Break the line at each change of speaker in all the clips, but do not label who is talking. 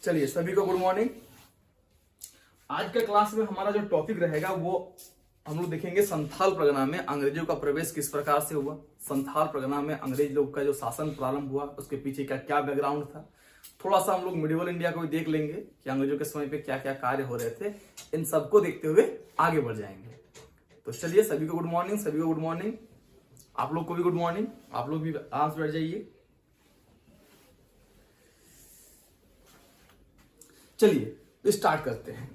चलिए सभी को गुड मॉर्निंग। आज का क्लास में हमारा जो टॉपिक रहेगा वो हम लोग देखेंगे संथाल परगना में अंग्रेजों का प्रवेश किस प्रकार से हुआ। संथाल परगना में अंग्रेज लोग का जो शासन प्रारंभ हुआ उसके पीछे का क्या बैकग्राउंड था। थोड़ा सा हम लोग मिडिवल इंडिया को भी देख लेंगे कि अंग्रेजों के समय पे क्या क्या कार्य हो रहे थे। इन सबको देखते हुए आगे बढ़ जाएंगे। तो चलिए सभी को गुड मॉर्निंग, सभी को गुड मॉर्निंग। आप लोग को भी गुड मॉर्निंग। आप लोग भी आराम से बैठ जाइए। चलिए स्टार्ट करते हैं।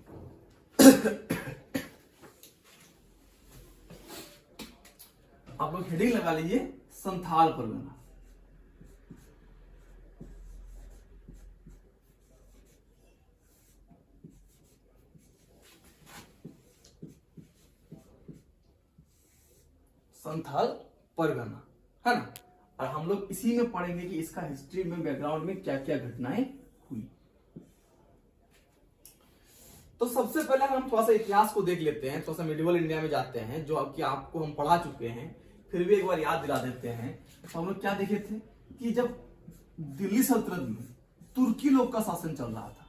आप लोग हेडिंग लगा लीजिए संथाल परगना। संथाल परगना है ना। और हम लोग इसी में पढ़ेंगे कि इसका हिस्ट्री में बैकग्राउंड में क्या क्या घटनाएं हुई। तो सबसे पहले हम थोड़ा सा इतिहास को देख लेते हैं, थोड़ा सा मिडिवल इंडिया में जाते हैं जो कि आपको हम पढ़ा चुके हैं, फिर भी एक बार याद दिला देते हैं। तो हम लोग क्या देखे थे कि जब दिल्ली सल्तनत में तुर्की लोग का शासन चल रहा था,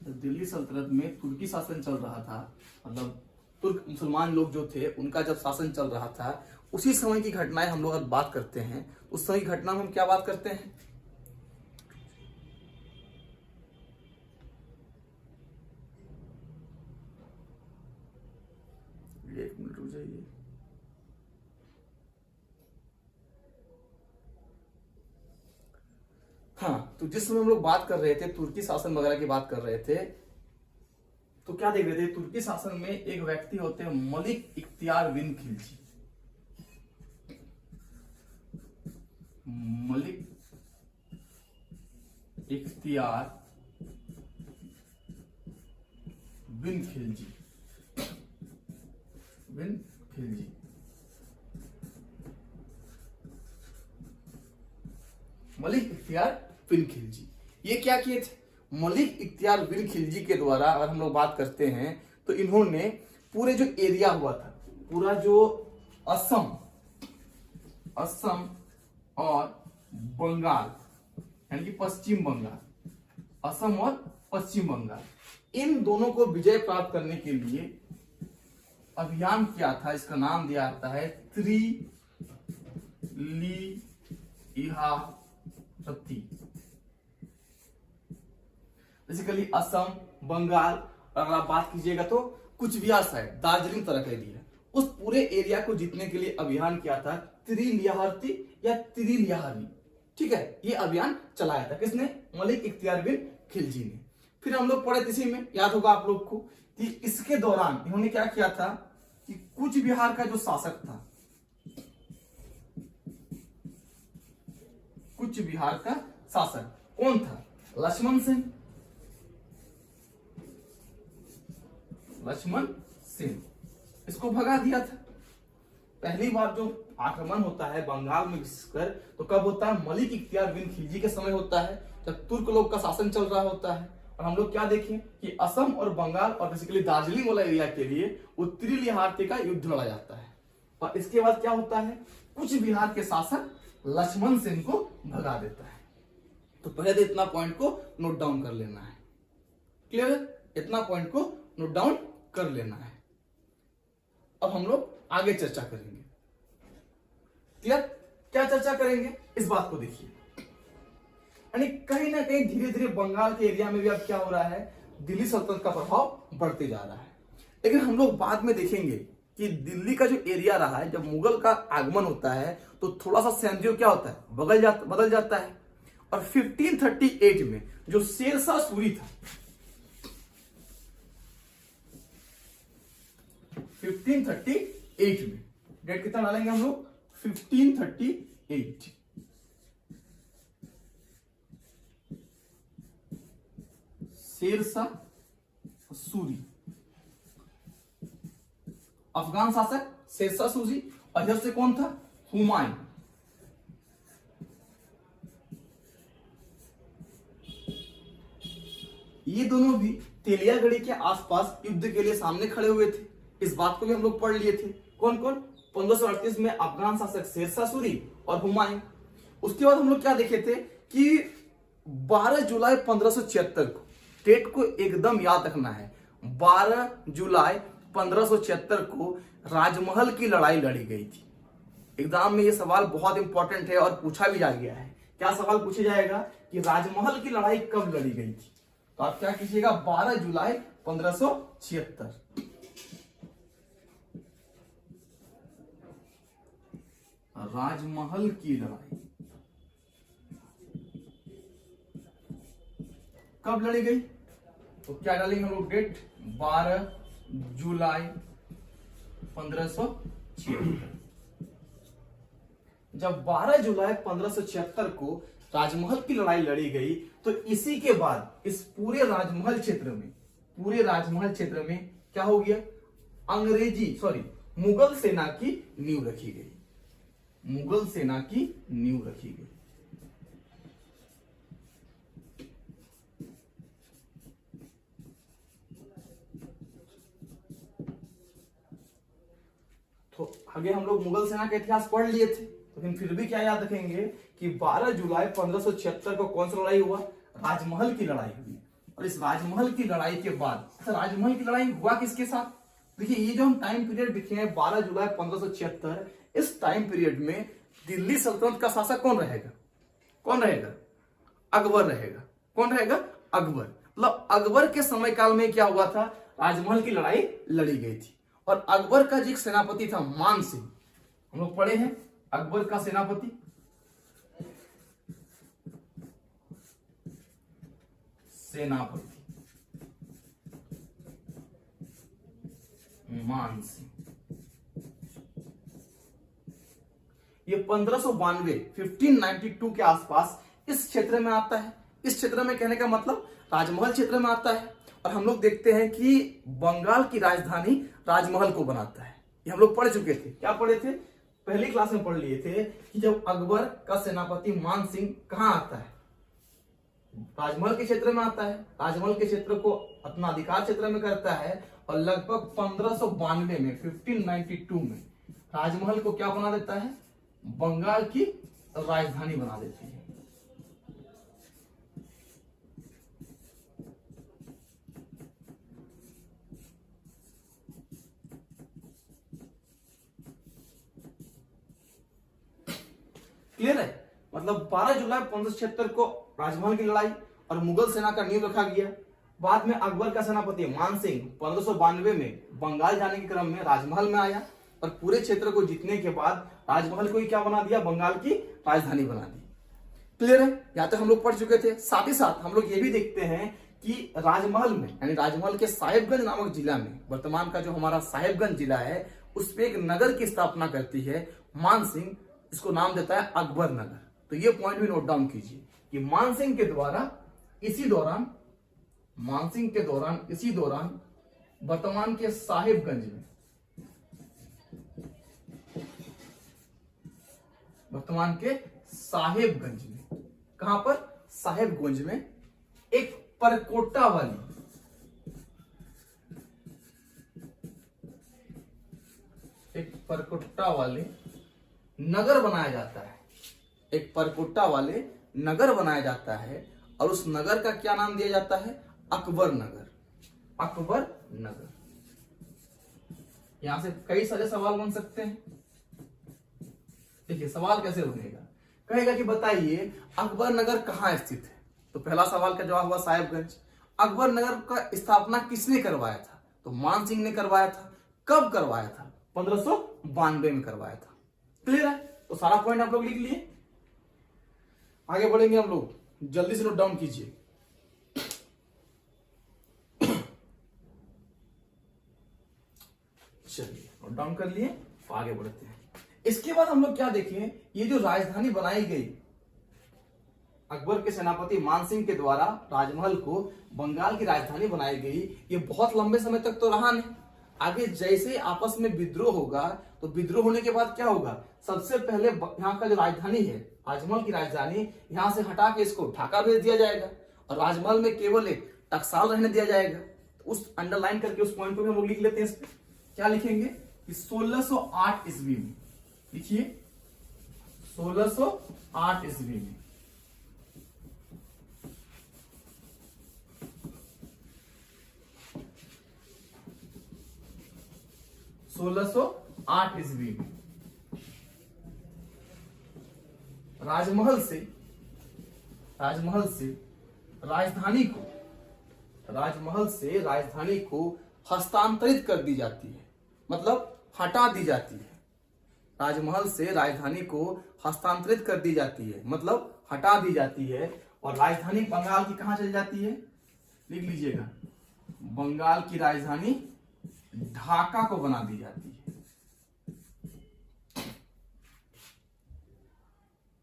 दिल्ली सल्तनत में तुर्की शासन चल रहा था, मतलब तुर्क मुसलमान लोग जो थे उनका जब शासन चल रहा था, उसी समय की घटनाएं हम लोग अब बात करते हैं। उस समय की घटना में हम क्या बात करते हैं, एक मिनट रुक जाइए। हाँ, तो जिस समय हम लोग बात कर रहे थे तुर्की शासन वगैरह की बात कर रहे थे, तो क्या देख रहे थे, तुर्की शासन में एक व्यक्ति होते हैं मलिक इख्तियार बिन खिलजी। मलिक इख्तियार बिन खिलजी, बिन खिलजी। मलिक इख्तियार बिन खिलजी ये क्या किए थे, मलिक इख्तियार बिन खिलजी के द्वारा अगर हम लोग बात करते हैं तो इन्होंने पूरे जो एरिया हुआ था, पूरा जो असम और बंगाल यानी कि पश्चिम बंगाल, असम और पश्चिम बंगाल, इन दोनों को विजय प्राप्त करने के लिए अभियान किया था। इसका नाम दिया जाता है त्रिलियाहती। बेसिकली असम, बंगाल, अगर आप बात कीजिएगा तो कुछ बिहार साइड, दार्जिलिंग तरह का एरिया, उस पूरे एरिया को जीतने के लिए अभियान किया था त्रिलियाहती या त्रिलियाहरी। ठीक है, ये अभियान चलाया था किसने, मलिक इख्तियार बिन खिलजी ने। फिर हम लोग पढ़े इसी में, याद होगा आप लोग को कि इसके दौरान इन्होंने क्या किया था कि कूच बिहार का जो शासक था, कूच बिहार का शासक कौन था, लक्ष्मण सेन, इसको भगा दिया था। पहली बार जो आक्रमण होता है बंगाल में विशेषकर तो कब होता है, मलिक इख्तियार बिन खिलजी के समय होता है, जब तुर्क लोग का शासन चल रहा होता है। और हम लोग क्या देखें कि असम और बंगाल और बेसिकली दार्जिलिंग वाला एरिया के लिए वो त्रिलियाहती का युद्ध लड़ा जाता है। और इसके बाद क्या होता है, कुछ बिहार के शासक लक्ष्मण सेन को भगा देता है। तो पहले तो इतना पॉइंट को नोट डाउन कर लेना है। क्लियर है, इतना पॉइंट को नोट डाउन कर लेना है। अब हम लोग आगे चर्चा करेंगे। क्लियर, क्या चर्चा करेंगे इस बात को देखिए। यानी कहीं ना कहीं धीरे धीरे बंगाल के एरिया में भी अब क्या हो रहा है, दिल्ली सल्तनत का प्रभाव बढ़ते जा रहा है। लेकिन हम लोग बाद में देखेंगे कि दिल्ली का जो एरिया रहा है, जब मुगल का आगमन होता है तो थोड़ा सा सिनेरियो क्या होता है, बदल जाता है। और 1538 में जो शेरशाह सूरी था, 1538 में डेट कितना डालेंगे हम लोग, 1538। शेरशाह सूरी अफगान शासक, शेरशाह सूरी, और इधर से कौन था, हुमायूं। ये दोनों भी तेलियागढ़ी के आसपास युद्ध के लिए सामने खड़े हुए थे। इस बात को भी हम लोग पढ़ लिए थे। कौन कौन, 1538 में अफगान शासक शेरशाह सूरी और हुमायूं। उसके बाद हम लोग क्या देखे थे कि 12 जुलाई 1576 को, डेट को एकदम याद रखना है, 12 जुलाई 1576 को राजमहल की लड़ाई लड़ी गई थी। एग्जाम में ये सवाल बहुत इंपॉर्टेंट है और पूछा भी जा गया है। क्या सवाल पूछा जाएगा कि राजमहल की लड़ाई कब लड़ी गई थी? तो आप क्या कीजिएगा, 12 जुलाई 1576। राजमहल की लड़ाई कब लड़ी गई? तो क्या डालेंगे हम लोग डेट, 12 जुलाई 1576। जब 12 जुलाई 1576 को राजमहल की लड़ाई लड़ी गई तो इसी के बाद इस पूरे राजमहल क्षेत्र में क्या हो गया, मुगल सेना की नींव रखी गई। मुगल सेना की नींव रखी गई। तो आगे हम लोग मुगल सेना का इतिहास पढ़ लिए थे, लेकिन फिर भी क्या याद रखेंगे कि 12 जुलाई 1576 को कौन सा लड़ाई हुआ, राजमहल की लड़ाई हुई। और इस राजमहल की लड़ाई के बाद, राजमहल की लड़ाई हुआ किसके साथ? देखिए ये जो हम टाइम पीरियड लिखे हैं 12 जुलाई 1576, इस टाइम पीरियड में दिल्ली सल्तनत का शासक कौन रहेगा? अकबर रहेगा। कौन रहेगा? अकबर। मतलब अकबर के समय काल में क्या हुआ था, राजमहल की लड़ाई लड़ी गई थी। और अकबर का जो एक सेनापति था मान सिंह, हम लोग पढ़े हैं, अकबर का सेनापति मान सिंह, ये 1592 के आसपास इस क्षेत्र में आता है। इस क्षेत्र में कहने का मतलब राजमहल क्षेत्र में आता है। और हम लोग देखते हैं कि बंगाल की राजधानी राजमहल को बनाता है। ये हम लोग पढ़ चुके थे। क्या पढ़े थे? पहली क्लास में पढ़ लिए थे कि जब अकबर का सेनापति मान सिंह कहां आता है, राजमहल के क्षेत्र में आता है। राजमहल के क्षेत्र को अपना अधिकार क्षेत्र में करता है और लगभग 1592 में 1592 में राजमहल को क्या बना देता है, बंगाल की राजधानी बना देती है। क्लियर है? मतलब 12 जुलाई 1576 को राजमहल की लड़ाई और मुगल सेना का नींव रखा गया। बाद में अकबर का सेनापति मान सिंह 1592 में बंगाल जाने के क्रम में राजमहल में आया और पूरे क्षेत्र को जीतने के बाद राजमहल को ही क्या बना दिया, बंगाल की राजधानी बना दी। क्लियर है? यहाँ तक हम लोग पढ़ चुके थे। साथ ही साथ हम लोग ये भी देखते हैं कि राजमहल में, यानी राजमहल के साहेबगंज नामक जिला में, वर्तमान का जो हमारा साहेबगंज जिला है, उस पे एक नगर की स्थापना करती है मान सिंह। इसको नाम देता है अकबर नगर। तो ये पॉइंट भी नोट डाउन कीजिए कि मान सिंह के दौरान वर्तमान के साहेबगंज में, कहां पर? साहेबगंज में एक परकोटा वाले नगर बनाया जाता है। एक परकोटा वाले नगर बनाया जाता है और उस नगर का क्या नाम दिया जाता है, अकबर नगर। अकबर नगर। यहां से कई सारे सवाल बन सकते हैं। देखिए सवाल कैसे बनेगा, कहेगा कि बताइए अकबर नगर कहां स्थित है। तो पहला सवाल का जवाब हुआ साहेबगंज। अकबर नगर का स्थापना किसने करवाया था? तो मान सिंह ने करवाया था। कब करवाया था? 1592 में करवाया था। क्लियर है? तो सारा पॉइंट आप लोग लिख लिए। आगे बढ़ेंगे हम लोग, जल्दी से नोट डाउन कीजिए। चलिए नोट डाउन कर लिए, आगे बढ़ते हैं। इसके बाद हम लोग क्या देखें, ये जो राजधानी बनाई गई अकबर के सेनापति मान सिंह के द्वारा, राजमहल को बंगाल की राजधानी बनाई गई, ये बहुत लंबे समय तक तो रहा नहीं। आगे जैसे आपस में विद्रोह होगा, तो विद्रोह होने के बाद क्या होगा, सबसे पहले यहाँ का जो राजधानी है, राजमहल की राजधानी, यहां से हटा के इसको ढाका भेज दिया जाएगा और राजमहल में केवल एक टकसाल रहने दिया जाएगा। तो उस अंडरलाइन करके उस पॉइंट को भी हम लोग लिख लेते हैं। इस पे क्या लिखेंगे कि 1608 ईस्वी में, लिखिए 1608 ईस्वी में 1608 ईस्वी में राजमहल से राजधानी को हस्तांतरित कर दी जाती है, मतलब हटा दी जाती है। राजमहल से राजधानी को हस्तांतरित कर दी जाती है, मतलब हटा दी जाती है। और राजधानी बंगाल की कहां चली जाती है, लिख लीजिएगा, बंगाल की राजधानी ढाका को बना दी जाती है।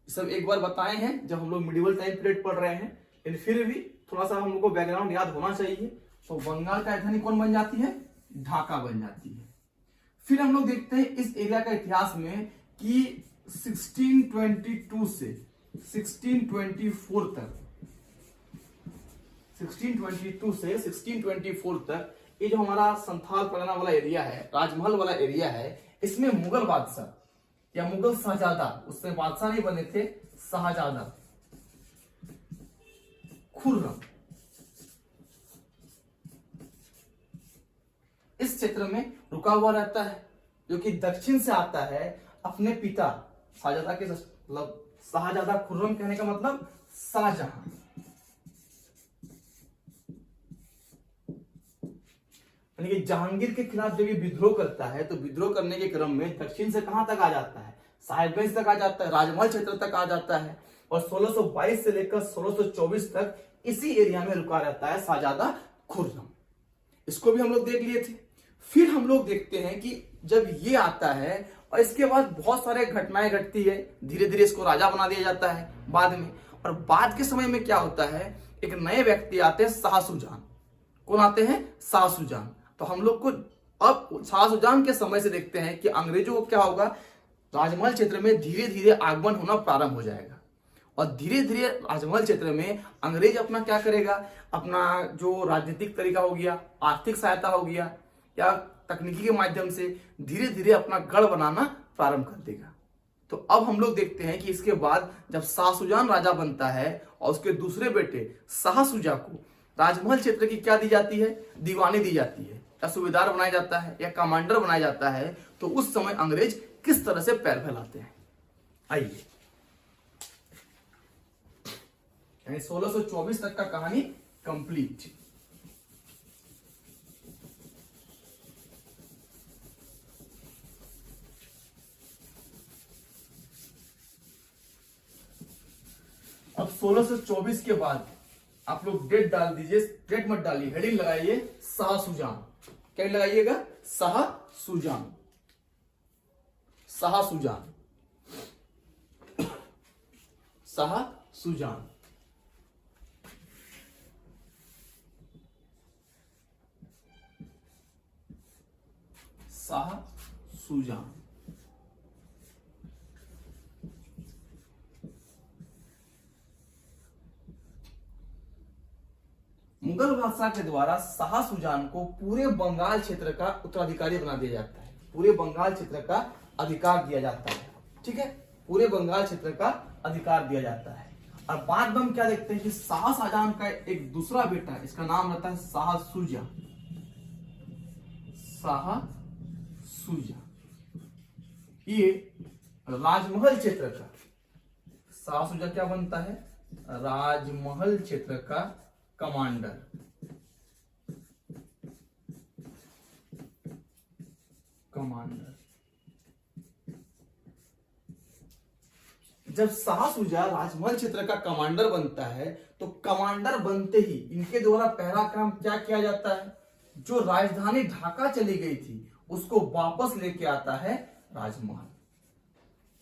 सब एक बार बताए हैं जब हम लोग मिडिवल टाइम पीरियड पढ़ रहे हैं, लेकिन फिर भी थोड़ा सा हम लोग को बैकग्राउंड याद होना चाहिए। तो बंगाल की राजधानी कौन बन जाती है, ढाका बन जाती है। फिर हम लोग देखते हैं इस एरिया का इतिहास में कि 1622 से 1624 तक ये जो हमारा संथाल परगना वाला एरिया है, राजमहल वाला एरिया है, इसमें मुगल बादशाह या मुगल शाहजादा, उसमें बादशाह नहीं बने थे, शाहजादा खुर्रम इस क्षेत्र में रुका हुआ रहता है, जो कि दक्षिण से आता है अपने पिता शाहजादा के, मतलब शाहजादा खुर्रम कहने का मतलब शाहजहां। यानी कि जहांगीर के खिलाफ जब ये विद्रोह करता है तो विद्रोह करने के क्रम में दक्षिण से कहां तक आ जाता है, साहिबगंज तक आ जाता है, राजमहल क्षेत्र तक आ जाता है। और 1622 से लेकर 1624 तक इसी एरिया में रुका रहता है शाहजादा खुर्रम। इसको भी हम लोग देख लिए थे। फिर हम लोग देखते हैं कि जब ये आता है और इसके बाद बहुत सारे घटनाएं घटती है, धीरे धीरे इसको राजा बना दिया जाता है बाद में। और बाद के समय में क्या होता है, एक नए व्यक्ति आते हैं, शाह सुजान। कौन आते हैं, शाह सुजान। तो हम लोग को अब शाह सुजान के समय से देखते हैं कि अंग्रेजों को क्या होगा, राजमहल क्षेत्र में धीरे धीरे आगमन होना प्रारंभ हो जाएगा। और धीरे धीरे राजमहल क्षेत्र में अंग्रेज अपना क्या करेगा, अपना जो राजनीतिक तरीका हो गया, आर्थिक सहायता हो गया या तकनीकी के माध्यम से धीरे धीरे अपना गढ़ बनाना प्रारंभ कर देगा। तो अब हम लोग देखते हैं कि इसके बाद जब शाह सुजान राजा बनता है और उसके दूसरे बेटे शाह शुजा को राजमहल क्षेत्र की क्या दी जाती है, दीवानी दी जाती है, या सूबेदार बनाया जाता है, या कमांडर बनाया जाता है। तो उस समय अंग्रेज किस तरह से पैर फैलाते हैं, आइए। यानी 1624 तक का कहानी कंप्लीट। अब 1624 के बाद आप लोग डेट डाल दीजिए, डेट मत डालिए, हेडिंग लगाइए शाह सुजान। क्या लगाइएगा, शाह सुजान, शाह सुजान, शाह सुजान। शाह सुजान मुगल बादशाह के द्वारा शाह सुजान को पूरे बंगाल क्षेत्र का उत्तराधिकारी बना दिया जाता है, पूरे बंगाल क्षेत्र का अधिकार दिया जाता है। ठीक है, पूरे बंगाल क्षेत्र का अधिकार दिया जाता है। और बाद में हम क्या देखते हैं कि शाह शाहजहां का एक दूसरा बेटा, इसका नाम रहता है शाह शुजा। शाह शुजा ये राजमहल क्षेत्र का, शाह शुजा क्या बनता है, राजमहल क्षेत्र का कमांडर। जब शाह शुजा राजमहल क्षेत्र का कमांडर बनता है तो कमांडर बनते ही इनके द्वारा पहला काम क्या किया जाता है, जो राजधानी ढाका चली गई थी उसको वापस लेके आता है राजमहल।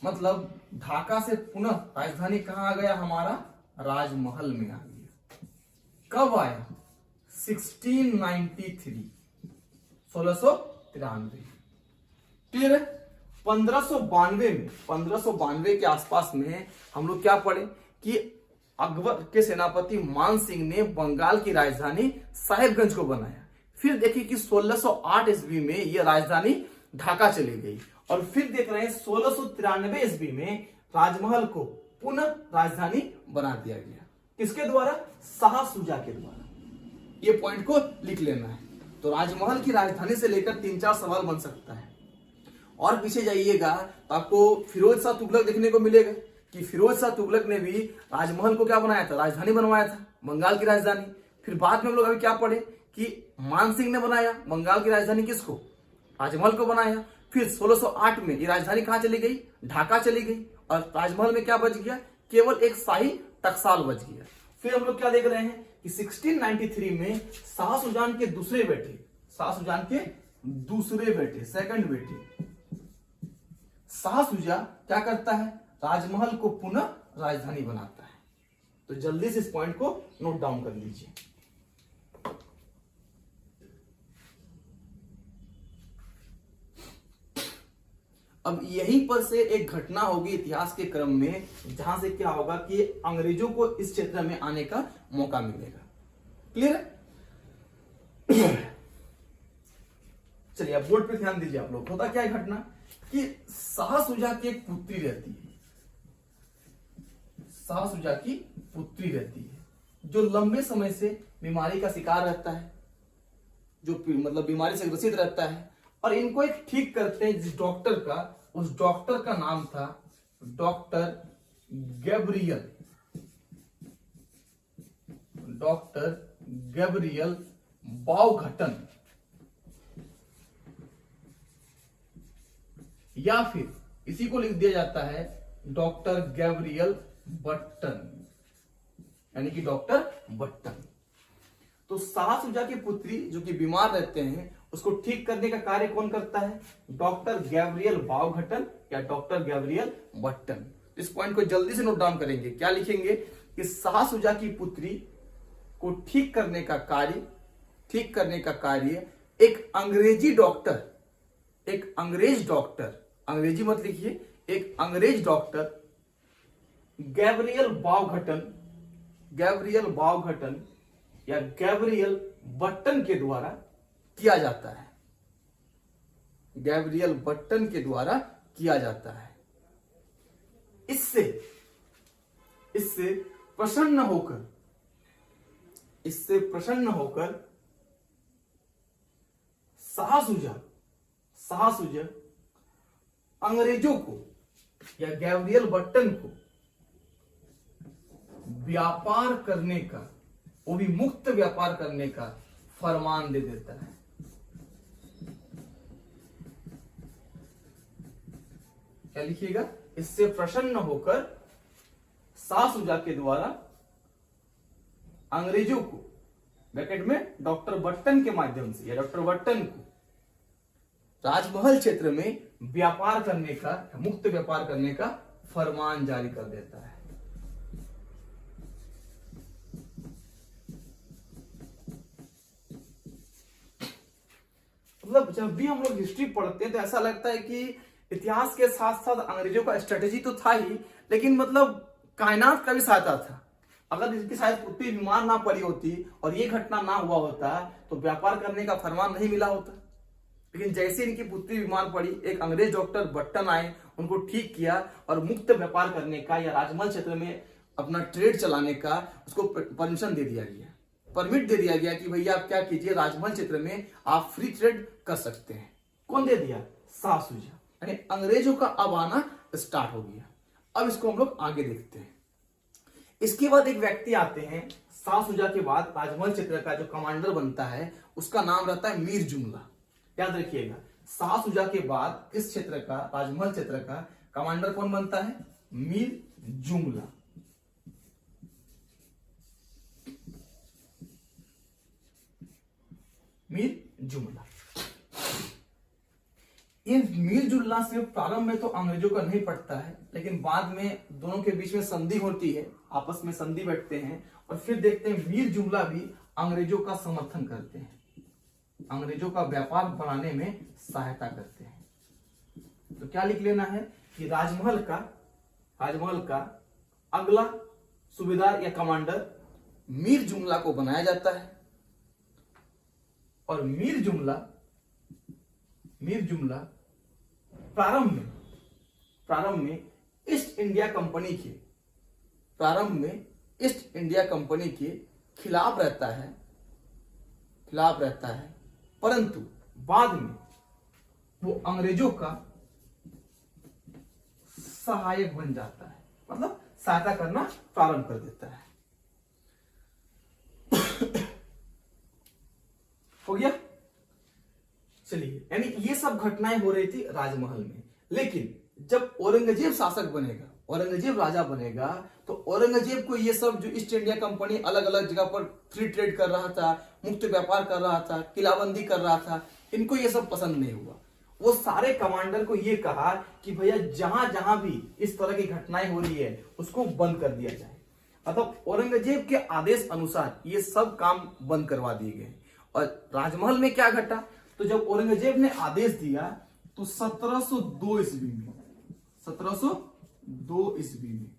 मतलब ढाका से पुनः राजधानी कहां आ गया, हमारा राजमहल में आ गया। कब आया, 1693, 1693। क्लियर है। 1592 के आसपास में हम लोग क्या पढ़े कि अकबर के सेनापति मान सिंह ने बंगाल की राजधानी साहिबगंज को बनाया। फिर देखिए कि 1608 ईस्वी में यह राजधानी ढाका चली गई। और फिर देख रहे हैं 1693 ईस्वी में राजमहल को पुनः राजधानी बना दिया गया। किसके द्वारा, शाह शुजा के द्वारा। ये पॉइंट को लिख लेना है। तो राजमहल की राजधानी से लेकर 3-4 सवाल बन सकता है। और पीछे जाइएगा तो आपको फिरोज शाह तुगलक देखने को मिलेगा कि फिरोज शाह तुगलक ने भी राजमहल को क्या बनाया था, राजधानी बनवाया था, बंगाल की राजधानी। फिर बाद में हम लोग अभी क्या पढ़े कि मान सिंह ने बनाया बंगाल की राजधानी, किसको, राजमहल को बनाया। फिर 1608 में ये राजधानी कहां चली गई, ढाका चली गई, और राजमहल में क्या बच गया, केवल एक शाही टकसाल बच गया। फिर हम लोग क्या देख रहे हैं कि 1693 में शाह सुजान के दूसरे बेटे, शाह सुजान के दूसरे बेटे, सेकंड बेटे शाह सुजा क्या करता है, राजमहल को पुनः राजधानी बनाता है। तो जल्दी से इस पॉइंट को नोट डाउन कर लीजिए। अब यहीं पर से एक घटना होगी इतिहास के क्रम में, जहां से क्या होगा कि अंग्रेजों को इस क्षेत्र में आने का मौका मिलेगा। क्लियर है? चलिए अब बोर्ड पे ध्यान दीजिए आप लोग। होता क्या है घटना कि शाह सुजा की एक पुत्री रहती है, शाह सुजा की पुत्री रहती है, जो लंबे समय से बीमारी का शिकार रहता है, जो मतलब बीमारी से ग्रसित रहता है। और इनको एक ठीक करते हैं जिस डॉक्टर का, उस डॉक्टर का नाम था डॉक्टर गैब्रियल, डॉक्टर गैब्रियल बाउघटन, या फिर इसी को लिख दिया जाता है डॉक्टर गैब्रियल बट्टन, यानी कि डॉक्टर बट्टन। तो शाह सुजा की पुत्री जो कि बीमार रहते हैं, उसको ठीक करने का कार्य कौन करता है, डॉक्टर गैब्रियल बाउघटन या डॉक्टर गैब्रियल बट्टन। इस पॉइंट को जल्दी से नोट डाउन करेंगे। क्या लिखेंगे कि शाह सुजा की पुत्री को ठीक करने का कार्य एक अंग्रेजी डॉक्टर, एक अंग्रेज डॉक्टर, अंग्रेजी मत लिखिए, एक अंग्रेज डॉक्टर गैब्रियल बाउघटन या गैब्रियल बट्टन के द्वारा किया जाता है, गैब्रियल बट्टन के द्वारा किया जाता है। इससे प्रसन्न होकर शाह सुजा अंग्रेजों को या गैब्रियल बट्टन को व्यापार करने का, वो भी मुक्त व्यापार करने का फरमान दे देता है। क्या लिखिएगा, इससे प्रसन्न होकर शाह सुजा के द्वारा अंग्रेजों को, ब्रैकेट में डॉक्टर बट्टन के माध्यम से या डॉक्टर बट्टन को राजमहल क्षेत्र में व्यापार करने का, मुक्त व्यापार करने का फरमान जारी कर देता है। मतलब जब भी हम लोग हिस्ट्री पढ़ते हैं तो ऐसा लगता है कि इतिहास के साथ साथ अंग्रेजों का स्ट्रेटेजी तो था ही, लेकिन मतलब कायनात का भी सहायता था। अगर इसकी शायद पुत्री बीमार ना पड़ी होती और ये घटना ना हुआ होता तो व्यापार करने का फरमान नहीं मिला होता। लेकिन जैसे इनकी पुत्री बीमार पड़ी, एक अंग्रेज डॉक्टर बट्टन आए, उनको ठीक किया और मुक्त व्यापार करने का या राजमहल क्षेत्र में अपना ट्रेड चलाने का उसको परमिशन दे दिया गया, परमिट दे दिया गया कि भैया आप क्या कीजिए, राजमहल क्षेत्र में आप फ्री ट्रेड कर सकते हैं। कौन दे दिया, शाह सुजा, यानी अंग्रेजों का अब आना स्टार्ट हो गया। अब इसको हम लोग आगे देखते हैं। इसके बाद एक व्यक्ति आते हैं, शाह सुजा के बाद राजमहल क्षेत्र का जो कमांडर बनता है उसका नाम रहता है मीर जुमला। याद रखिएगा, शाह सुजा के बाद इस क्षेत्र का, राजमहल क्षेत्र का कमांडर कौन बनता है, मीर जुमला। मीर जुमला। ये मीर जुमला सिर्फ प्रारंभ में तो अंग्रेजों का नहीं पड़ता है, लेकिन बाद में दोनों के बीच में संधि होती है, आपस में संधि बैठते हैं और फिर देखते हैं मीर जुमला भी अंग्रेजों का समर्थन करते हैं, अंग्रेजों का व्यापार बढ़ाने में सहायता करते हैं। तो क्या लिख लेना है कि राजमहल का अगला सूबेदार या कमांडर मीर जुमला को बनाया जाता है और मीर जुमला प्रारंभ में ईस्ट इंडिया कंपनी के खिलाफ रहता है, परंतु बाद में वो अंग्रेजों का सहायक बन जाता है, मतलब सहायता करना प्रारंभ कर देता है। हो गया। चलिए, यानी ये सब घटनाएं हो रही थी राजमहल में। लेकिन जब औरंगजेब शासक बनेगा, औरंगजेब राजा बनेगा, तो औरंगजेब को ये सब जो ईस्ट इंडिया कंपनी अलग अलग जगह पर फ्री ट्रेड कर रहा था, मुक्त व्यापार कर रहा था, किलाबंदी कर रहा था, इनको ये सब पसंद नहीं हुआ। वो सारे कमांडर को ये कहा कि भैया जहां जहां भी इस तरह की घटनाएं हो रही है उसको बंद कर दिया जाए। अतः औरंगजेब के आदेश अनुसार ये सब काम बंद करवा दिए गए। और राजमहल में क्या घटा, तो जब औरंगजेब ने आदेश दिया तो 1702 ईस्वी में 1702 ईस्वी में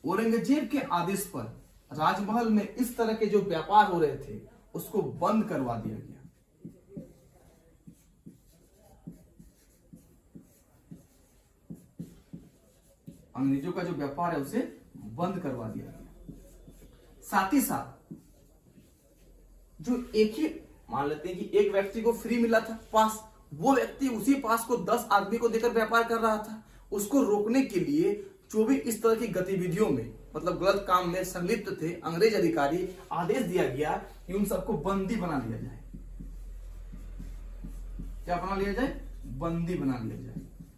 औरंगजेब के आदेश पर राजमहल में इस तरह के जो व्यापार हो रहे थे उसको बंद करवा दिया गया। अंग्रेजों का जो व्यापार है उसे बंद करवा दिया गया। साथ ही साथ जो एक ही मान लेते हैं कि एक व्यक्ति को फ्री मिला था पास, वो व्यक्ति उसी पास को 10 आदमी को देकर व्यापार कर रहा था। उसको रोकने के लिए जो भी इस तरह की गतिविधियों में मतलब गलत काम में संलिप्त थे अंग्रेज अधिकारी, आदेश दिया गया कि उन सबको बंदी बना लिया जाए। क्या बना लिया जाए? बंदी बना लिया जाए।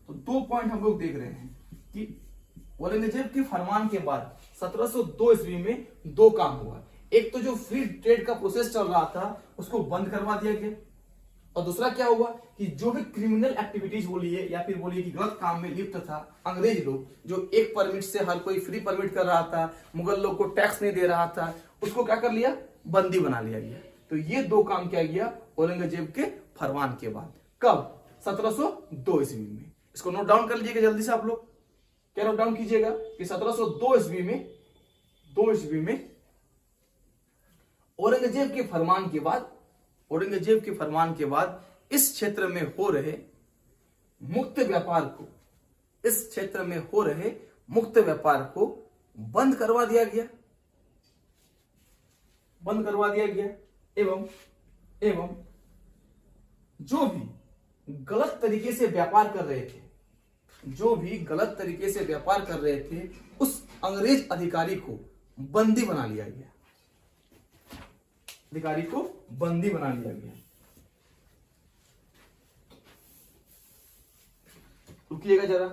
तो 2 पॉइंट हम लोग देख रहे हैं कि औरंगजेब के फरमान के बाद 1702 ईस्वी में 2 काम हुआ। एक तो जो फ्री ट्रेड का प्रोसेस चल रहा था उसको बंद करवा दिया गया, और दूसरा क्या हुआ कि जो भी क्रिमिनल एक्टिविटीज बोलिए या फिर बोलिए कि गलत काम में लिप्त था अंग्रेज लोग, जो एक परमिट से हर कोई फ्री परमिट कर रहा था, मुगल लोग को टैक्स नहीं दे रहा था, उसको क्या कर लिया? बंदी बना लिया गया। तो ये 2 काम किया गया औरंगजेब के फरमान के बाद। कब? 1702 ईस्वी में। इसको नोट डाउन कर लीजिएगा जल्दी से आप लोग। क्या नोट डाउन कीजिएगा कि 1702 ईस्वी में औरंगजेब के फरमान के बाद इस क्षेत्र में हो रहे मुक्त व्यापार को बंद करवा दिया गया। एवं जो भी गलत तरीके से व्यापार कर रहे थे उस अंग्रेज अधिकारी को बंदी बना लिया गया। रुकिएगा जरा।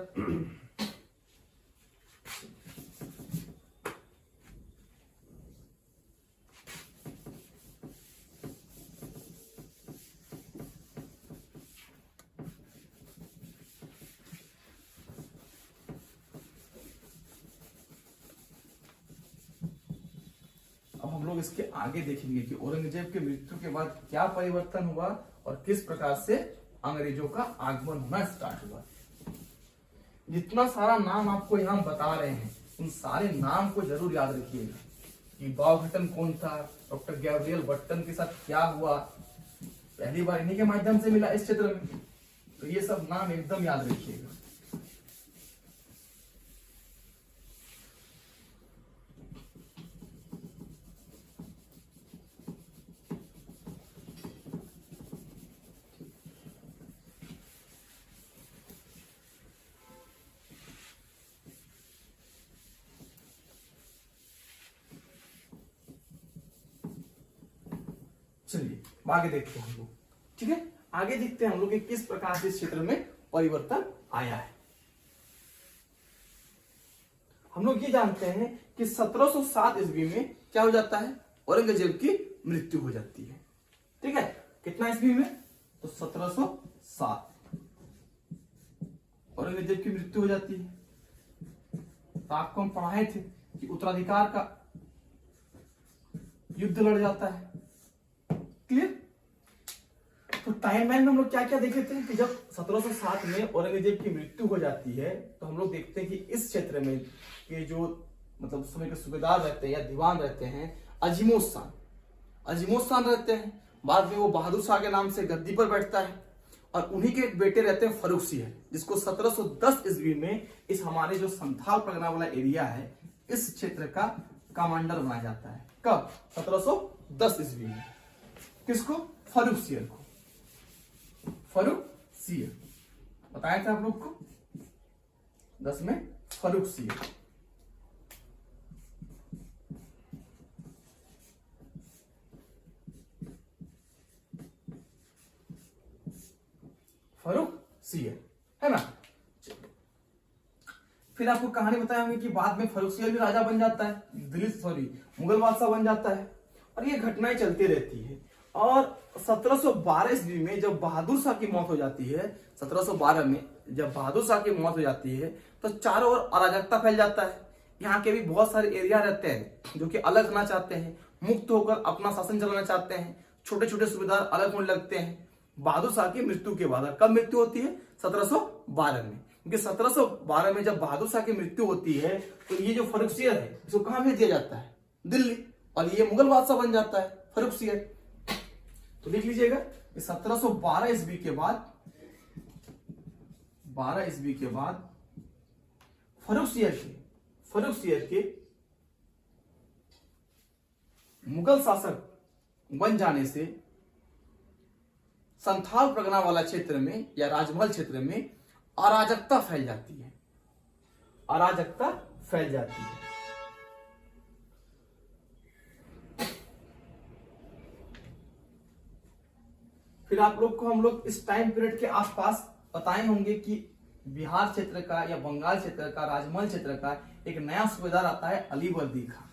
अब हम लोग इसके आगे देखेंगे कि औरंगजेब के मृत्यु के बाद क्या परिवर्तन हुआ और किस प्रकार से अंग्रेजों का आगमन होना स्टार्ट हुआ। जितना सारा नाम आपको यहां बता रहे हैं उन सारे नाम को जरूर याद रखिएगा कि बावघटन कौन था, डॉक्टर गैब्रियल बट्टन के साथ क्या हुआ, पहली बार इन्हीं के माध्यम से मिला इस क्षेत्र में। तो ये सब नाम एकदम याद रखिएगा। चलिए आगे देखते हैं हम लोग। ठीक है, आगे देखते हैं हम लोग कि किस प्रकार से इस क्षेत्र में परिवर्तन आया है। हम लोग ये जानते हैं कि 1707 ईस्वी में क्या हो जाता है? औरंगजेब की मृत्यु हो जाती है। ठीक है, कितना ईस्वी में? तो 1707 औरंगजेब की मृत्यु हो जाती है। तो आपको हम पढ़ाए थे कि उत्तराधिकार का युद्ध लड़ जाता है। क्लियर? तो टाइम लाइन में हम लोग क्या क्या देखे थे कि जब 1707 में औरंगजेब की मृत्यु हो जाती है तो हम लोग देखते हैं कि इस क्षेत्र में के जो मतलब उस समय के सूबेदार रहते हैं या दीवान रहते हैं अजीमुद्दीन खान रहते हैं। बाद में वो बहादुर शाह के नाम से गद्दी पर बैठता है और उन्हीं के एक बेटे रहते हैं फर्रुख सिंह, जिसको 1710 ईस्वी में इस हमारे जो संथाल परगना वाला एरिया है इस क्षेत्र का कमांडर बनाया जाता है। कब? 1710 ईस्वी में। किसको? फर्रुख सिंह को। फर्रुख सिंह बताया था आप लोग को। 10 में फर्रुखसियर। फर्रुखसियर है ना। फिर आपको कहानी बताएंगे कि बाद में फर्रुखसियर भी राजा बन जाता है, मुगल बादशाह बन जाता है, और ये घटनाएं चलती रहती है। और 1712 ईस्वी में जब बहादुर शाह की मौत हो जाती है, 1712 में जब बहादुर शाह की मौत हो जाती है, तो चारों ओर अराजकता फैल जाता है। यहाँ के भी बहुत सारे एरिया रहते हैं जो कि अलग होना चाहते हैं, मुक्त होकर अपना शासन चलाना चाहते हैं, छोटे छोटे सूबेदार अलग होने लगते हैं। बहादुर शाह की मृत्यु के बाद, कब मृत्यु होती है? 1712 में। क्योंकि 1712 में जब बहादुर शाह की मृत्यु होती है तो ये जो फर्रुखसियर है इसको कहां भेज दिया जाता है? दिल्ली, और ये मुगल बादशाह बन जाता है फर्रुखसियर। तो लिख लीजिएगा 1712 ईस्वी के बाद, 12 ईस्वी के बाद फर्रुखसियर के मुगल शासक बन जाने से संथाल परगना वाला क्षेत्र में या राजमहल क्षेत्र में अराजकता फैल जाती है, अराजकता फैल जाती है। फिर आप लोग को हम लोग इस टाइम पीरियड के आसपास बताए होंगे कि बिहार क्षेत्र का या बंगाल क्षेत्र का, राजमहल क्षेत्र का एक नया सूबेदार आता है, अलीवर्दी खां।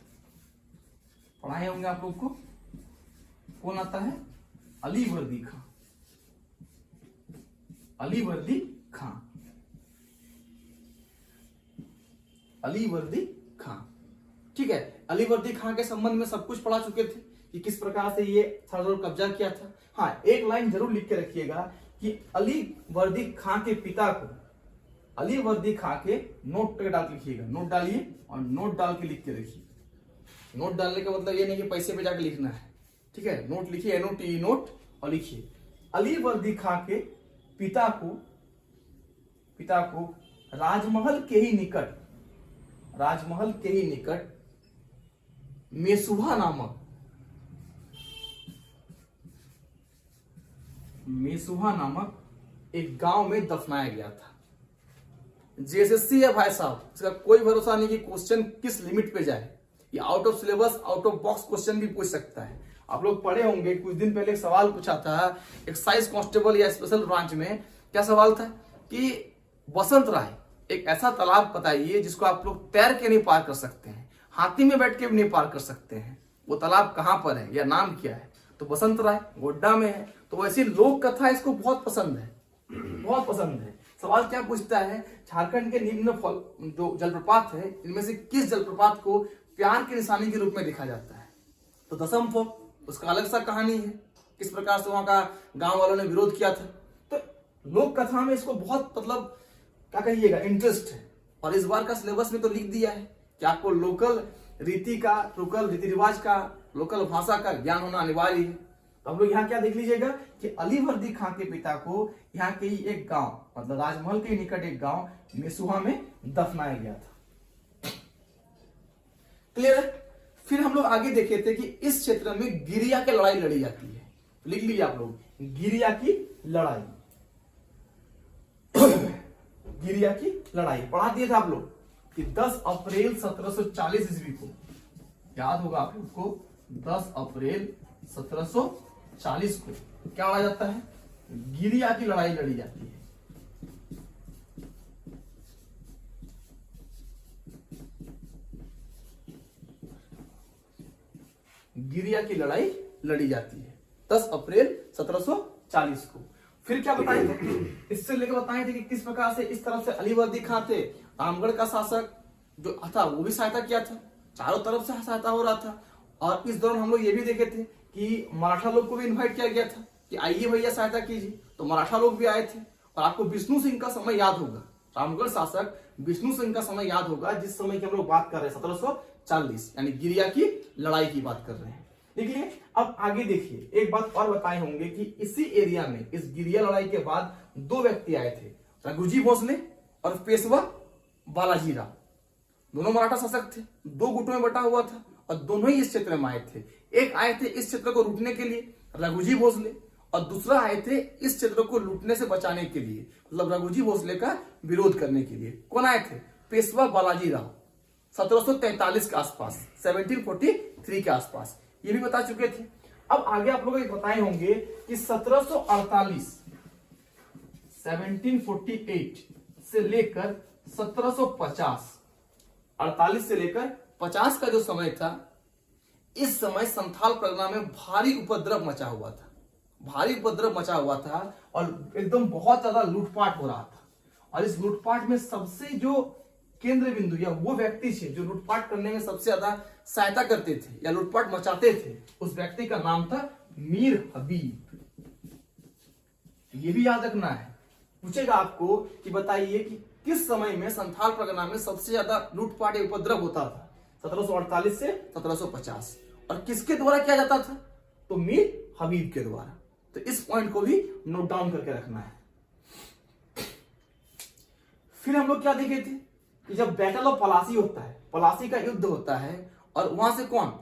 पढ़ाए होंगे आप लोग को, कौन आता है? अलीवर्दी खां। अलीवर्दी खां, अलीवर्दी खां, ठीक है। अलीवर्दी खां के संबंध में सब कुछ पढ़ा चुके थे कि किस प्रकार से ये सरदार कब्जा किया था। हाँ, एक लाइन जरूर लिख के रखिएगा कि अलीवर्दी खां के पिता को, अलीवर्दी खां के नोट पे डाल के लिखिएगा, नोट डालिए और नोट डाल के लिख के रखिए। नोट डालने का मतलब ये नहीं कि पैसे पे जाके लिखना है, ठीक है। नोट लिखिए, NOTE नोट, और लिखिए अलीवर्दी खां के पिता को राजमहल के ही निकट मेसुहा नामक एक गांव में दफनाया गया था। JSSC है भाई साहब, इसका कोई भरोसा नहीं कि क्वेश्चन किस लिमिट पे जाए। ये out of syllabus, out of box question भी पूछ सकता है। आप लोग पढ़े होंगे, कुछ दिन पहले एक सवाल पूछा था एक्साइज कांस्टेबल या स्पेशल ब्रांच में। क्या सवाल था कि बसंत राय एक ऐसा तालाब बताइए जिसको आप लोग तैर के नहीं पार कर सकते हैं, हाथी में बैठ के भी नहीं पार कर सकते हैं, वो तालाब कहां पर है या नाम क्या है? तो बसंत राय गोड्डा में है। तो वैसी लोक कथा इसको बहुत पसंद है, बहुत पसंद है। सवाल क्या पूछता है, झारखंड के निम्न जो जलप्रपात है इनमें से किस जलप्रपात को प्यार की निशानी के रूप में देखा जाता है? तो दसम फोक, उसका अलग सा कहानी है, किस प्रकार से वहां का गांव वालों ने विरोध किया था। तो लोक कथा में इसको बहुत मतलब क्या कहिएगा इंटरेस्ट है। और इस बार का सिलेबस में तो लिख दिया है कि आपको लोकल रीति का, लोकल रीति रिवाज का, लोकल भाषा का ज्ञान होना अनिवार्य है। तो हम लोग यहाँ क्या देख लीजिएगा कि अलीवर्दी खां के पिता को यहाँ के ही एक गांव, मतलब राजमहल के निकट एक गांव मेसुहा में दफनाया गया था। क्लियर है? फिर हम लोग आगे देखे थे कि इस क्षेत्र में गिरिया की लड़ाई लड़ी जाती है। लिख लीजिए आप लोग, गिरिया की लड़ाई। गिरिया की लड़ाई पढ़ा दिए थे आप लोग कि 10 अप्रैल 1740 ईस्वी को, याद होगा आप लोग को, 10 अप्रैल 1740 को क्या लड़ा जाता है? गिरिया की लड़ाई लड़ी जाती है। गिरिया की लड़ाई लड़ी जाती है 10 अप्रैल 1740 को। फिर क्या बताए थे, इससे लेकर बताए थे कि किस प्रकार से इस तरफ से अलीवर्दी खां थे, रामगढ़ का शासक जो था वो भी सहायता किया था, चारों तरफ से सहायता हो रहा था। और इस दौरान हम लोग ये भी देखे थे कि मराठा लोग को भी इन्वाइट किया गया था कि आइए भैया सहायता कीजिए। तो मराठा लोग भी आए थे। और आपको विष्णु सिंह का समय याद होगा, रामगढ़ शासक विष्णु सिंह का समय याद होगा, जिस समय की हम लोग बात कर रहे हैं 1740, यानी गिरिया की लड़ाई की बात कर रहे हैं। देखिए अब आगे देखिए, एक बात और बताए होंगे कि इसी एरिया में इस गिरिया लड़ाई के बाद 2 व्यक्ति आए थे, रघुजी भोसले और पेशवा बालाजी राव। दोनों मराठा शासक थे, 2 गुटों में बटा हुआ था और दोनों ही इस क्षेत्र में आए थे। एक आए थे इस क्षेत्र को लूटने के लिए, रघुजी भोसले, और दूसरा आए थे इस क्षेत्र को लूटने से बचाने के लिए, मतलब रघुजी भोसले का विरोध करने के लिए। कौन आए थे? पेशवा बालाजी राव, 1743 के आसपास, 1743 के आसपास, ये भी बता चुके थे। अब आगे आप लोग बताए होंगे कि 1748 1748 से लेकर 1750, 48 से लेकर 50 का जो समय था, इस समय संथाल परगना में भारी उपद्रव मचा हुआ था, भारी उपद्रव मचा हुआ था और एकदम बहुत ज्यादा लूटपाट हो रहा था। और इस लूटपाट में सबसे जो केंद्र बिंदु या वो व्यक्ति थे जो लूटपाट करने में सबसे ज्यादा सहायता करते थे या लूटपाट मचाते थे, उस व्यक्ति का नाम था मीर हबीब। ये भी याद रखना है, पूछेगा आपको कि बताइए कि किस समय में संथाल परगना में सबसे ज्यादा लूटपाट या उपद्रव होता था? 1748 से 1750। और किसके द्वारा किया जाता था? तो मीर हबीब के द्वारा। तो इस पॉइंट को भी नोट डाउन करके रखना है। फिर हम लोग क्या देखे थे कि जब बैटल ऑफ पलासी होता है, पलासी का युद्ध होता है, और वहां से कौन?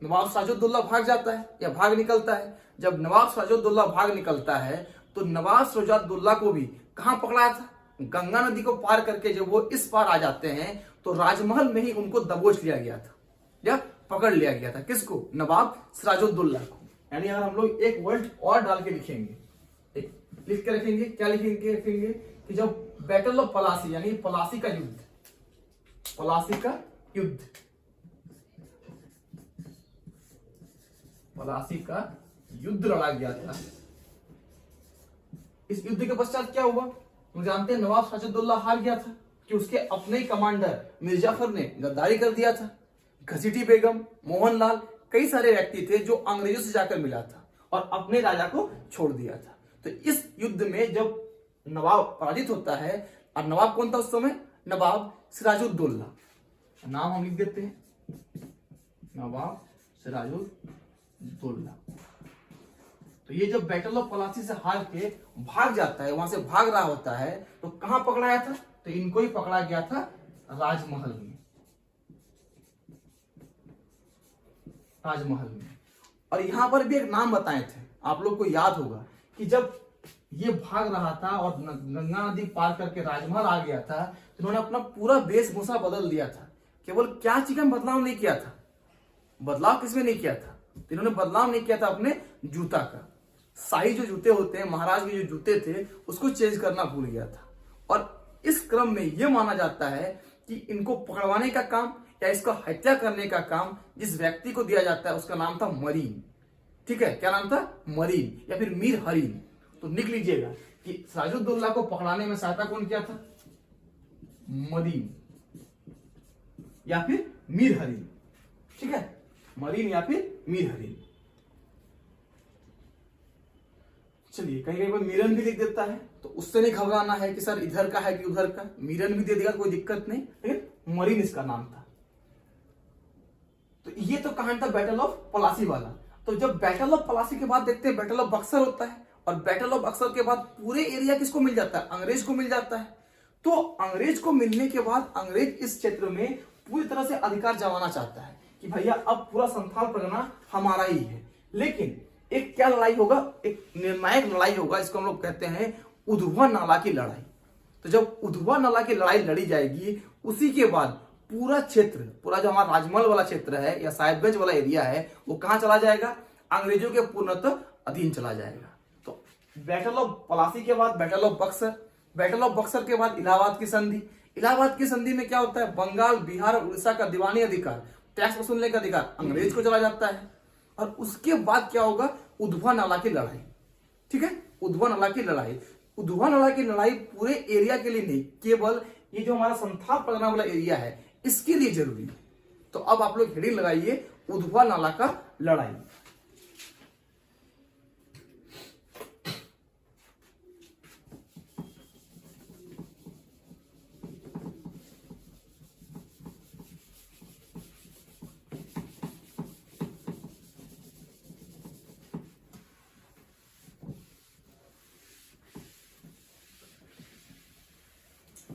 नवाब सिराजुद्दौला भाग जाता है या भाग निकलता है। जब नवाब सिराजुद्दौला भाग निकलता है तो नवाब सिराजुद्दौला को भी कहां पकड़ाया था? गंगा नदी को पार करके जब वो इस पार आ जाते हैं तो राजमहल में ही उनको दबोच लिया गया था या पकड़ लिया गया था। किसको? नवाब सिराजुद्दौला को। यानी अगर हम लोग एक वर्ड और डाल के लिखेंगे, लिख के रखेंगे, क्या रखेंगे कि जब बैटल ऑफ पलासी यानी पलासी का युद्ध, पलासी का युद्ध, पलासी का युद्ध लड़ा गया था। इस युद्ध के पश्चात क्या हुआ? तुम जानते हैं नवाब सिराजुद्दौला हार गया था कि उसके अपने ही कमांडर मिर्जाफर ने गद्दारी कर दिया था। घसीटी बेगम, मोहनलाल, कई सारे व्यक्ति थे जो अंग्रेजों से जाकर मिला था और अपने राजा को छोड़ दिया था। तो इस युद्ध में जब नवाब पराजित होता है, और नवाब कौन था उस समय? नवाब सिराजुद्दौला। नाम हम लिख देते हैं, नवाब सिराजुद्दौला। तो ये जब बैटल ऑफ पलासी से हार के भाग जाता है, वहां से भाग रहा होता है, तो कहां पकड़ाया था? तो इनको ही पकड़ा गया था राजमहल में, राजमहल में। और यहां पर भी एक नाम बताए थे, आप लोग को याद होगा कि जब ये भाग रहा था और गंगा नदी पार करके राजमहल आ गया था, तो इन्होंने अपना पूरा वेशभूषा बदल दिया था। केवल क्या चीज में बदलाव नहीं किया था? बदलाव किसमें नहीं किया था? तो इन्होंने बदलाव नहीं किया था अपने जूता का। शाही जो जूते होते हैं, महाराज के जो जूते थे, उसको चेंज करना भूल गया था। और इस क्रम में यह माना जाता है कि इनको पकड़वाने का काम या इसका हत्या करने का काम जिस व्यक्ति को दिया जाता है उसका नाम था मरीन। ठीक है, क्या नाम था? मरीन या फिर मीर हरीन। तो लिख लीजिएगा कि सिराजुद्दौला को पकड़ाने में सहायता कौन किया था? मरीन या फिर मीर हरीन। ठीक है, मरीन या फिर मीर हरीन। चलिए, कहीं कहीं पर मीरन भी लिख देता है, तो उससे नहीं घबराना है कि सर इधर का है कि उधर का। मीरन भी दे देगा, कोई दिक्कत नहीं, लेकिन मरीन इसका नाम था। तो ये तो कहानी था बैटल ऑफ पलासी वाला। तो जब बैटल ऑफ पलासी के बाद देखते हैं बैटल ऑफ बक्सर होता है, और बैटल ऑफ बक्सर के बाद पूरे एरिया किसको मिल जाता है? अंग्रेज को मिल जाता है। तो अंग्रेज को मिलने के बाद अंग्रेज इस क्षेत्र में पूरी तरह से अधिकार जमाना चाहता है कि भैया अब पूरा संथाल परगना हमारा ही है। लेकिन एक क्या लड़ाई होगा? एक निर्णायक लड़ाई होगा, इसको हम लोग कहते हैं उधवा नाला की लड़ाई। तो जब उधवा नाला की लड़ाई लड़ी जाएगी, उसी के बाद पूरा क्षेत्र, पूरा जो हमारा राजमहल वाला क्षेत्र है या साहिबगंज वाला एरिया है, वो कहां चला जाएगा? अंग्रेजों के पूर्णतः अधीन चला जाएगा। तो बैटल ऑफ पलासी के बाद battle of Buxar, battle of Buxar के बाद इलाहाबाद की संधि। इलाहाबाद की संधि में क्या होता है? बंगाल, बिहार और उड़ीसा का दीवानी अधिकार, टैक्स वसूलने का अधिकार अंग्रेज को चला जाता है। और उसके बाद क्या होगा? उधवा नाला की लड़ाई। ठीक है, उधवा नाला की लड़ाई। उधवा नाला की लड़ाई पूरे एरिया के लिए नहीं, केवल ये जो हमारा संथाल परगना वाला एरिया है इसके लिए जरूरी है। तो अब आप लोग हेडिंग लगाइए, उधवा नाला का लड़ाई।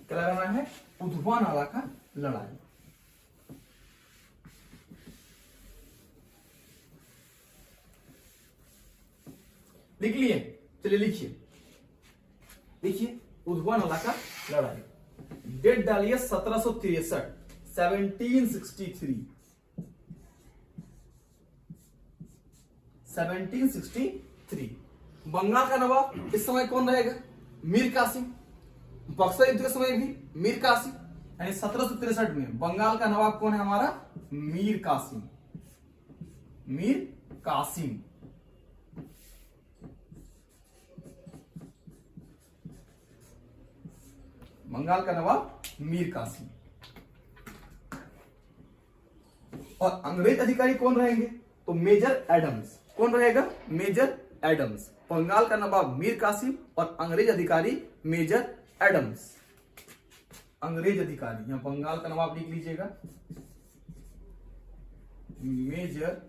क्या लगाना है? उधवा नाला का लड़ाई। लिख लिए? चलिए लिखिए, देखिए उधवा नाला का लड़ाई, डेट डालिए 1763, 1763। बंगाल का नवाब इस समय कौन रहेगा? मीर कासिम। बक्सर युद्ध के समय भी मीर कासिम, यानी 1763 में बंगाल का नवाब कौन है हमारा? मीर कासिम। मीर कासिम। बंगाल का नवाब मीर कासिम। और अंग्रेज अधिकारी कौन रहेंगे? तो मेजर एडम्स। कौन रहेगा? Major Adams. बंगाल का नवाब मीर कासिम और अंग्रेज अधिकारी मेजर एडम्स। अंग्रेज अधिकारी, यहां बंगाल का नवाब लिख लीजिएगा, major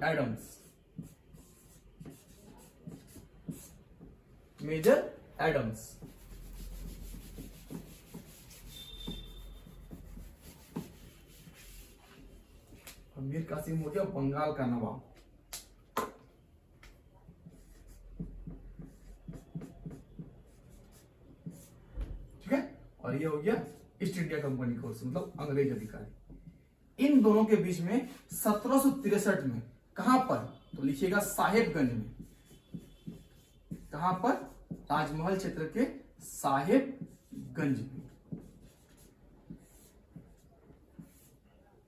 Adams. Major Adams. Mir Qasim हो गया बंगाल का नवाब। ठीक है, और ये हो गया ईस्ट इंडिया कंपनी कोर्स, मतलब अंग्रेज अधिकारी। इन दोनों के बीच में 1763 में कहां पर? तो लिखिएगा साहेबगंज में। कहां पर? ताजमहल क्षेत्र के साहेबगंज में।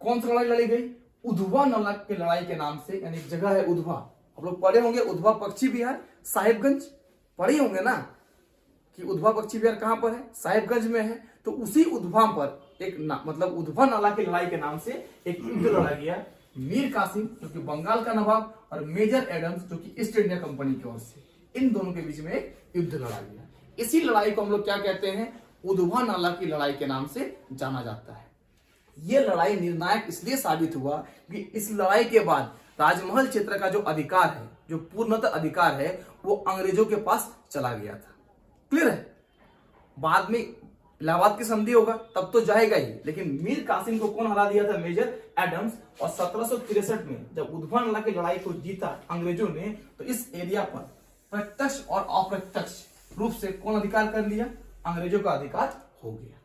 कौन सी लड़ाई लड़ी गई? उधवा नाला की लड़ाई के नाम से, यानी जगह है उधवा। आप लोग पढ़े होंगे उधवा पक्षी विहार, साहेबगंज पढ़े होंगे ना कि उधवा पक्षी विहार कहां पर है? साहेबगंज में है। तो उसी उधवा पर एक मतलब उधवा नाला की लड़ाई के नाम से एक युद्ध लड़ा गया। मीर कासिम जो कि बंगाल का नवाब और मेजर एडम्स जो कि ईस्ट इंडिया कंपनी की ओर से, इन दोनों के बीच में एक युद्ध लड़ा गया। इसी लड़ाई को हम लोग क्या कहते हैं? उधवा नाला की लड़ाई के नाम से जाना जाता है। यह लड़ाई निर्णायक इसलिए साबित हुआ कि इस लड़ाई के बाद राजमहल क्षेत्र का जो अधिकार है, जो पूर्णतः अधिकार है, वो अंग्रेजों के पास चला गया था। क्लियर है? बाद में इलाहाबाद की संधि होगा तब तो जाएगा ही, लेकिन मीर कासिम को कौन हरा दिया था? Major Adams. और 1763 में जब उधवा नाला की लड़ाई को जीता अंग्रेजों ने, तो इस एरिया पर प्रत्यक्ष और अप्रत्यक्ष रूप से कौन अधिकार कर लिया? अंग्रेजों का अधिकार हो गया।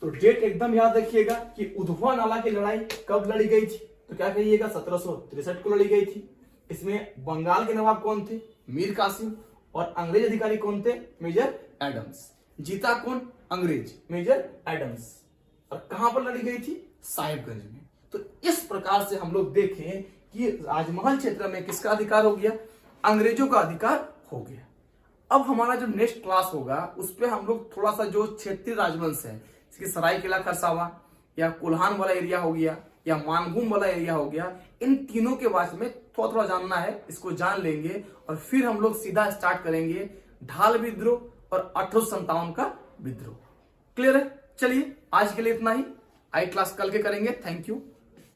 तो डेट एकदम याद रखिएगा कि उधवा नाला की लड़ाई कब लड़ी गई थी? तो क्या कहिएगा? 1763 को लड़ी गई थी। इसमें बंगाल के नवाब कौन थे? मीर कासिम। और अंग्रेज अधिकारी कौन थे? Major Adams. जीता कौन? अंग्रेज, मेजर एडम्स। और कहां पर लड़ी गई थी? साहिबगंज में। तो इस प्रकार से हम लोग देखें कि राजमहल क्षेत्र में किसका अधिकार हो गया? अंग्रेजों का अधिकार हो गया। अब हमारा जो नेक्स्ट क्लास होगा उस पर हम लोग थोड़ा सा जो क्षेत्रीय राजवंश है, जैसे सरायकेला खरसावां या कोल्हान वाला एरिया हो गया या मानभूम वाला एरिया हो गया, इन तीनों के बारे में थोड़ा थोड़ा जानना है। इसको जान लेंगे और फिर हम लोग सीधा स्टार्ट करेंगे ढाल विद्रोह और 1857 का विद्रोह। क्लियर है? चलिए आज के लिए इतना ही। आई क्लास कल के करेंगे। Thank you.